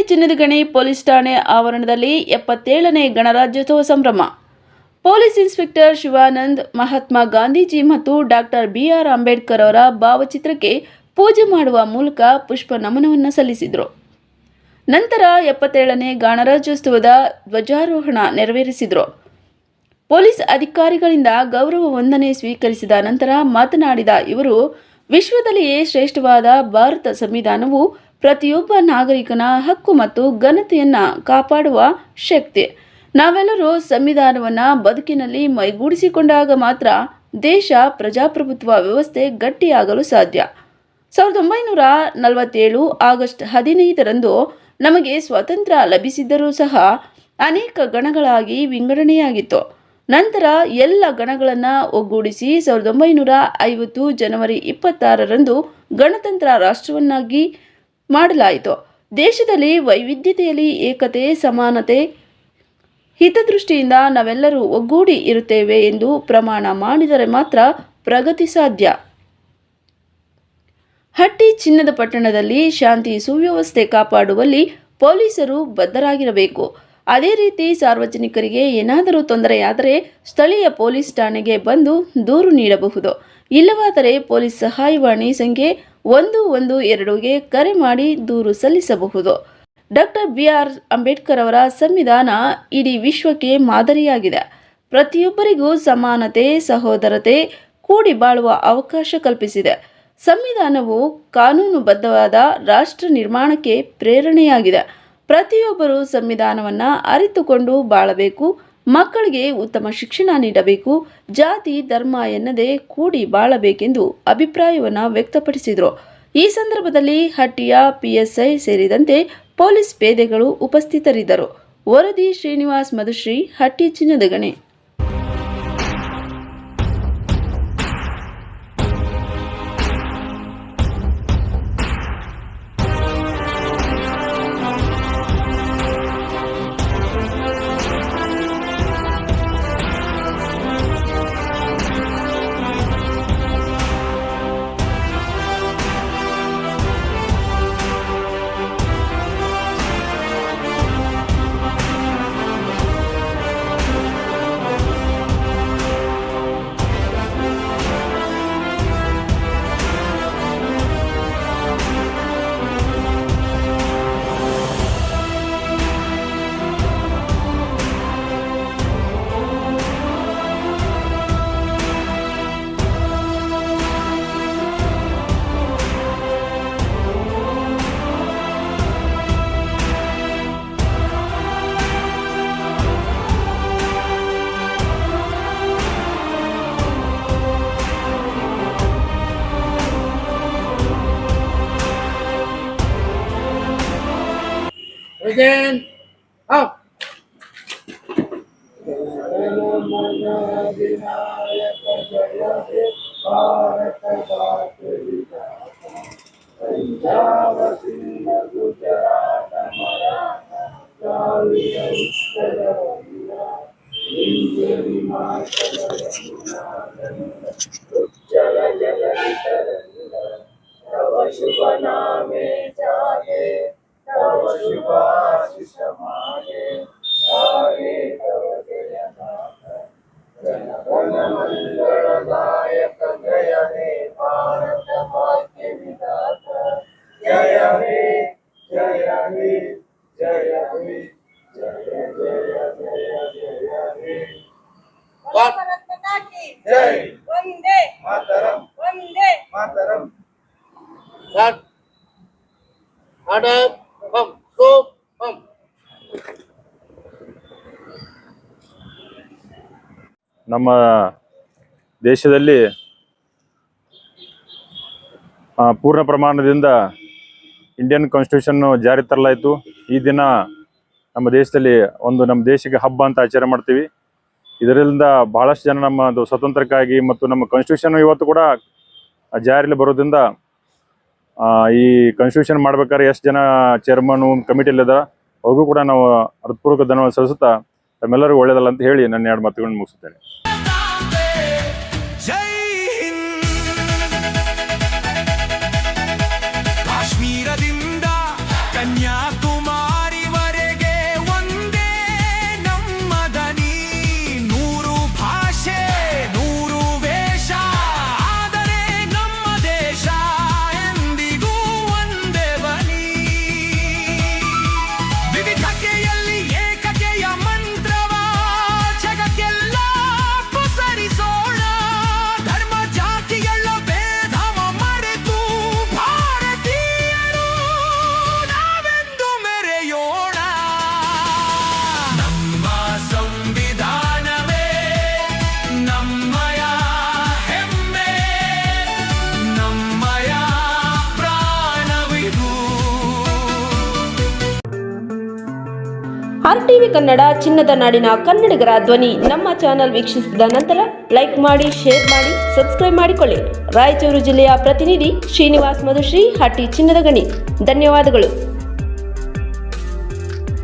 ಚಿನ್ನದ ಗಣಿ ಪೊಲೀಸ್ ಠಾಣೆ ಆವರಣದಲ್ಲಿ 77ನೇ ಗಣರಾಜ್ಯೋತ್ಸವ ಸಂಭ್ರಮ. ಪೊಲೀಸ್ ಇನ್ಸ್ಪೆಕ್ಟರ್ ಶಿವಾನಂದ್ ಮಹಾತ್ಮ ಗಾಂಧೀಜಿ ಮತ್ತು ಡಾಕ್ಟರ್ ಬಿಆರ್ ಅಂಬೇಡ್ಕರ್ ಅವರ ಭಾವಚಿತ್ರಕ್ಕೆ ಪೂಜೆ ಮಾಡುವ ಮೂಲಕ ಪುಷ್ಪ ನಮನವನ್ನು ಸಲ್ಲಿಸಿದರು. ನಂತರ 77ನೇ ಗಣರಾಜ್ಯೋತ್ಸವದ ಧ್ವಜಾರೋಹಣ ನೆರವೇರಿಸಿದರು. ಪೊಲೀಸ್ ಅಧಿಕಾರಿಗಳಿಂದ ಗೌರವ ವಂದನೆ ಸ್ವೀಕರಿಸಿದ ನಂತರ ಮಾತನಾಡಿದ ಇವರು, ವಿಶ್ವದಲ್ಲಿಯೇ ಶ್ರೇಷ್ಠವಾದ ಭಾರತ ಸಂವಿಧಾನವು ಪ್ರತಿಯೊಬ್ಬ ನಾಗರಿಕನ ಹಕ್ಕು ಮತ್ತು ಘನತೆಯನ್ನು ಕಾಪಾಡುವ ಶಕ್ತಿ. ನಾವೆಲ್ಲರೂ ಸಂವಿಧಾನವನ್ನು ಬದುಕಿನಲ್ಲಿ ಮೈಗೂಡಿಸಿಕೊಂಡಾಗ ಮಾತ್ರ ದೇಶ ಪ್ರಜಾಪ್ರಭುತ್ವ ವ್ಯವಸ್ಥೆ ಗಟ್ಟಿಯಾಗಲು ಸಾಧ್ಯ. 1947 ಆಗಸ್ಟ್ 15ರಂದು ನಮಗೆ ಸ್ವಾತಂತ್ರ್ಯ ಲಭಿಸಿದ್ದರೂ ಸಹ ಅನೇಕ ಗಣಗಳಾಗಿ ವಿಂಗಡಣೆಯಾಗಿತ್ತು. ನಂತರ ಎಲ್ಲ ಗಣಗಳನ್ನು ಒಗ್ಗೂಡಿಸಿ 1950 ಜನವರಿ 26ರಂದು ಗಣತಂತ್ರ ರಾಷ್ಟ್ರವನ್ನಾಗಿ ಮಾಡಲಾಯಿತು. ದೇಶದಲ್ಲಿ ವೈವಿಧ್ಯತೆಯಲ್ಲಿ ಏಕತೆ, ಸಮಾನತೆ, ಹಿತದೃಷ್ಟಿಯಿಂದ ನಾವೆಲ್ಲರೂ ಒಗ್ಗೂಡಿ ಇರುತ್ತೇವೆ ಎಂದು ಪ್ರಮಾಣ ಮಾಡಿದರೆ ಮಾತ್ರ ಪ್ರಗತಿ ಸಾಧ್ಯ. ಹಟ್ಟಿ ಚಿನ್ನದ ಪಟ್ಟಣದಲ್ಲಿ ಶಾಂತಿ ಸುವ್ಯವಸ್ಥೆ ಕಾಪಾಡುವಲ್ಲಿ ಪೊಲೀಸರು ಬದ್ಧರಾಗಿರಬೇಕು. ಅದೇ ರೀತಿ ಸಾರ್ವಜನಿಕರಿಗೆ ಏನಾದರೂ ತೊಂದರೆಯಾದರೆ ಸ್ಥಳೀಯ ಪೊಲೀಸ್ ಠಾಣೆಗೆ ಬಂದು ದೂರು ನೀಡಬಹುದು. ಇಲ್ಲವಾದರೆ ಪೊಲೀಸ್ ಸಹಾಯವಾಣಿ ಸಂಖ್ಯೆ 112ಗೆ ಕರೆ ಮಾಡಿ ದೂರು ಸಲ್ಲಿಸಬಹುದು. ಡಾಕ್ಟರ್ ಬಿಆರ್ ಅಂಬೇಡ್ಕರ್ ಅವರ ಸಂವಿಧಾನ ಇಡೀ ವಿಶ್ವಕ್ಕೆ ಮಾದರಿಯಾಗಿದೆ. ಪ್ರತಿಯೊಬ್ಬರಿಗೂ ಸಮಾನತೆ, ಸಹೋದರತೆ, ಕೂಡಿ ಬಾಳುವ ಅವಕಾಶ ಕಲ್ಪಿಸಿದೆ. ಸಂವಿಧಾನವು ಕಾನೂನುಬದ್ಧವಾದ ರಾಷ್ಟ್ರ ನಿರ್ಮಾಣಕ್ಕೆ ಪ್ರೇರಣೆಯಾಗಿದೆ. ಪ್ರತಿಯೊಬ್ಬರೂ ಸಂವಿಧಾನವನ್ನು ಅರಿತುಕೊಂಡು ಬಾಳಬೇಕು. ಮಕ್ಕಳಿಗೆ ಉತ್ತಮ ಶಿಕ್ಷಣ ನೀಡಬೇಕು. ಜಾತಿ ಧರ್ಮ ಎನ್ನದೇ ಕೂಡಿ ಬಾಳಬೇಕೆಂದು ಅಭಿಪ್ರಾಯವನ್ನು ವ್ಯಕ್ತಪಡಿಸಿದರು. ಈ ಸಂದರ್ಭದಲ್ಲಿ ಹಟ್ಟಿಯ ಪಿಎಸ್ಐ ಸೇರಿದಂತೆ ಪೊಲೀಸ್ ಪೇದೆಗಳು ಉಪಸ್ಥಿತರಿದ್ದರು. ವರದಿ ಶ್ರೀನಿವಾಸ್ ಮಧುಶ್ರೀ, ಹಟ್ಟಿ ಚಿನ್ನದ ಗಣಿ. Again, up. ನಮ್ಮ ದೇಶದಲ್ಲಿ ಪೂರ್ಣ ಪ್ರಮಾಣದಿಂದ ಇಂಡಿಯನ್ ಕಾನ್ಸ್ಟಿಟ್ಯೂಷನ್ ಜಾರಿ ತರಲಾಯಿತು. ಈ ದಿನ ನಮ್ಮ ದೇಶದಲ್ಲಿ ನಮ್ಮ ದೇಶಕ್ಕೆ ಹಬ್ಬ ಅಂತ ಆಚರಣೆ ಮಾಡ್ತೀವಿ. ಇದರಿಂದ ಬಹಳಷ್ಟು ಜನ ನಮ್ಮ ಸ್ವತಂತ್ರಕ್ಕಾಗಿ ಮತ್ತು ನಮ್ಮ ಕಾನ್ಸ್ಟಿಟ್ಯೂಷನ್ ಇವತ್ತು ಕೂಡ ಜಾರಿಯಲ್ಲಿ ಬರೋದ್ರಿಂದ ಈ ಕಾನ್ಸ್ಟಿಟ್ಯೂಷನ್ ಮಾಡ್ಬೇಕಾದ್ರೆ ಎಷ್ಟು ಜನ ಚೇರ್ಮನ್ ಕಮಿಟಿಯಲ್ಲಿ ಇದ್ದಾರೆ ಅವ್ರಿಗೂ ಕೂಡ ನಾವು ಹೃತ್ಪೂರ್ವಕ ಧನ್ಯವಾದ ಸಲ್ಲಿಸುತ್ತಾ ತಮ್ಮೆಲ್ಲರಿಗೂ ಒಳ್ಳೆಯದಲ್ಲ ಅಂತ ಹೇಳಿ ನನ್ನ 2 ಮಾತುಗಳನ್ನು ಮುಗಿಸುತ್ತೇನೆ. ಕಾಶ್ಮೀರದಿಂದ ಕನ್ಯಾಕುಮಾರಿ RTV ಕನ್ನಡ ಚಿನ್ನದ ನಾಡಿನ ಕನ್ನಡಿಗರ ಧ್ವನಿ ನಮ್ಮ ಚಾನೆಲ್ ವೀಕ್ಷಿಸಿದ ನಂತರ ಲೈಕ್ ಮಾಡಿ, ಶೇರ್ ಮಾಡಿ, ಸಬ್ಸ್ಕ್ರೈಬ್ ಮಾಡಿಕೊಳ್ಳಿ. ರಾಯಚೂರು ಜಿಲ್ಲೆಯ ಪ್ರತಿನಿಧಿ ಶ್ರೀನಿವಾಸ್ ಮಧುಶ್ರೀ, ಹಟ್ಟಿ ಚಿನ್ನದ ಗಣಿ. ಧನ್ಯವಾದಗಳು.